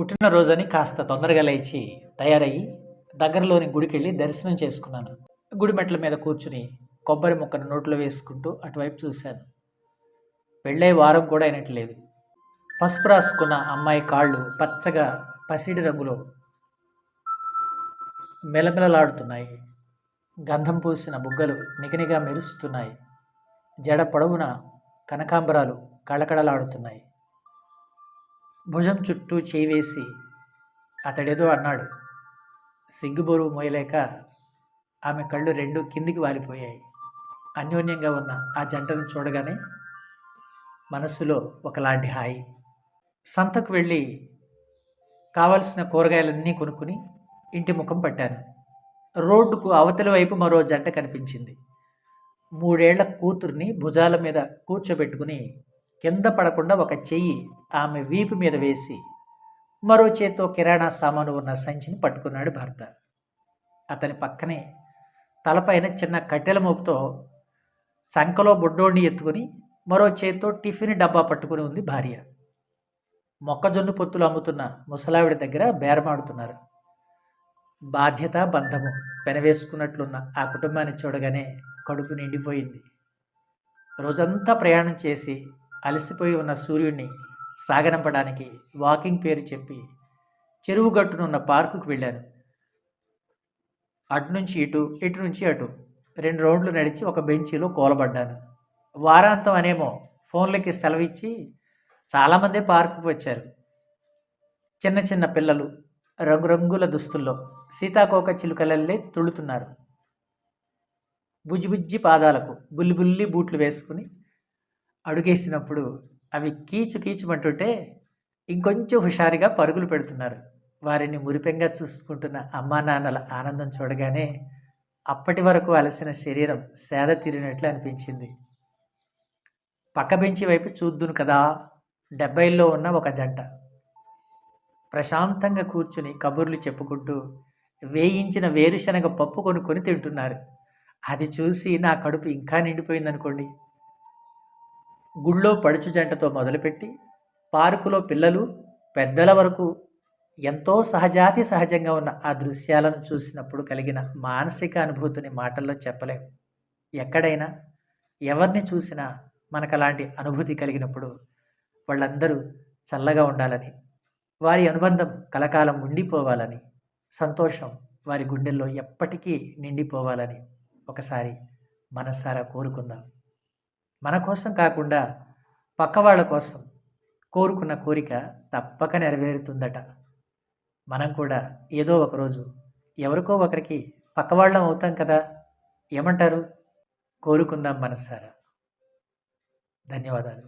పుట్టినరోజని కాస్త తొందరగా లేచి తయారయ్యి దగ్గరలోని గుడికెళ్ళి దర్శనం చేసుకున్నాను. గుడి మెట్ల మీద కూర్చుని కొబ్బరి ముక్కను నోట్లో వేసుకుంటూ అటువైపు చూశాను. పెళ్ళై వారం కూడా అయినట్లేదు. పసుపు రాసుకున్న అమ్మాయి కాళ్ళు పచ్చగా పసిడి రంగులో మెలమెలలాడుతున్నాయి. గంధం పూసిన బుగ్గలు నిగనిగా మెరుస్తున్నాయి. జడ పొడవున కనకాంబరాలు కళకళలాడుతున్నాయి. భుజం చుట్టూ చేయి వేసి అతడేదో అన్నాడు. సిగ్గుబోరు మోయలేక ఆమె కళ్ళు రెండు కిందికి వాలిపోయాయి. అన్యోన్యంగా ఉన్న ఆ జంటను చూడగానే మనస్సులో ఒకలాంటి హాయి. సంతకు వెళ్ళి కావలసిన కూరగాయలన్నీ కొనుక్కుని ఇంటి ముఖం పట్టాను. రోడ్డుకు అవతలి వైపు మరో జంట కనిపించింది. 3 ఏళ్ల కూతుర్ని భుజాల మీద కూర్చోబెట్టుకుని కింద పడకుండా ఒక చెయ్యి ఆమె వీపు మీద వేసి మరో చేత్తో కిరాణా సామాను ఉన్న సంచిని పట్టుకున్నాడు భర్త. అతని పక్కనే తలపైన చిన్న కట్టెల మోపుతో చంకలో బుడ్డోడిని ఎత్తుకుని మరో చేత్తో టిఫిన్ డబ్బా పట్టుకుని ఉంది భార్య. మొక్కజొన్న పొత్తులు అమ్ముతున్న ముసలావిడి దగ్గర బేరమాడుతున్నారు. బాధ్యత బంధము పెనవేసుకున్నట్లున్న ఆ కుటుంబాన్ని చూడగానే కడుపు నిండిపోయింది. రోజంతా ప్రయాణం చేసి అలసిపోయి ఉన్న సూర్యుడిని సాగనంపడానికి వాకింగ్ పేరు చెప్పి చెరువు గట్టునున్న పార్కుకు వెళ్ళాను. అటు నుంచి ఇటు, ఇటు నుంచి అటు 2 రౌండ్లు నడిచి ఒక బెంచీలో కూలబడ్డాను. వారాంతం అనేమో ఫోన్లకి సెలవిచ్చి చాలామందే పార్కుకు వచ్చారు. చిన్న చిన్న పిల్లలు రంగురంగుల దుస్తుల్లో సీతాకోక చిలుకలల్లే తుళ్ళుతున్నారు. బుజ్జిబుజ్జి పాదాలకు బుల్లి బూట్లు వేసుకుని అడుగేసినప్పుడు అవి కీచు కీచుమంటుంటే ఇంకొంచెం హుషారుగా పరుగులు పెడుతున్నారు. వారిని మురిపెంగా చూసుకుంటున్న అమ్మా నాన్నల ఆనందం చూడగానే అప్పటి వరకు అలసిన శరీరం సేద తీరినట్లు అనిపించింది. పక్క బెంచి వైపు చూద్దును కదా. 70ల్లో ఉన్న ఒక జంట ప్రశాంతంగా కూర్చుని కబుర్లు చెప్పుకుంటూ వేయించిన వేరుశనగ పప్పు కొనుక్కొని తింటున్నారు. అది చూసి నా కడుపు ఇంకా నిండిపోయిందనుకోండి. గుళ్ళో పడుచు జంటతో మొదలుపెట్టి పార్కులో పిల్లలు పెద్దల వరకు ఎంతో సహజాతి సహజంగా ఉన్న ఆ దృశ్యాలను చూసినప్పుడు కలిగిన మానసిక అనుభూతిని మాటల్లో చెప్పలేం. ఎక్కడైనా ఎవరిని చూసినా మనకు అలాంటి అనుభూతి కలిగినప్పుడు వాళ్ళందరూ చల్లగా ఉండాలని, వారి అనుబంధం కలకాలం ఉండిపోవాలని, సంతోషం వారి గుండెల్లో ఎప్పటికీ నిండిపోవాలని ఒకసారి మనసారా కోరుకుందాం. మన కోసం కాకుండా పక్కవాళ్ళ కోసం కోరుకున్న కోరిక తప్పక నెరవేరుతుందట. మనం కూడా ఏదో ఒకరోజు ఎవరికో ఒకరికి పక్కవాళ్ళం అవుతాం కదా. ఏమంటారు? కోరుకుందాం మనసారా. ధన్యవాదాలు.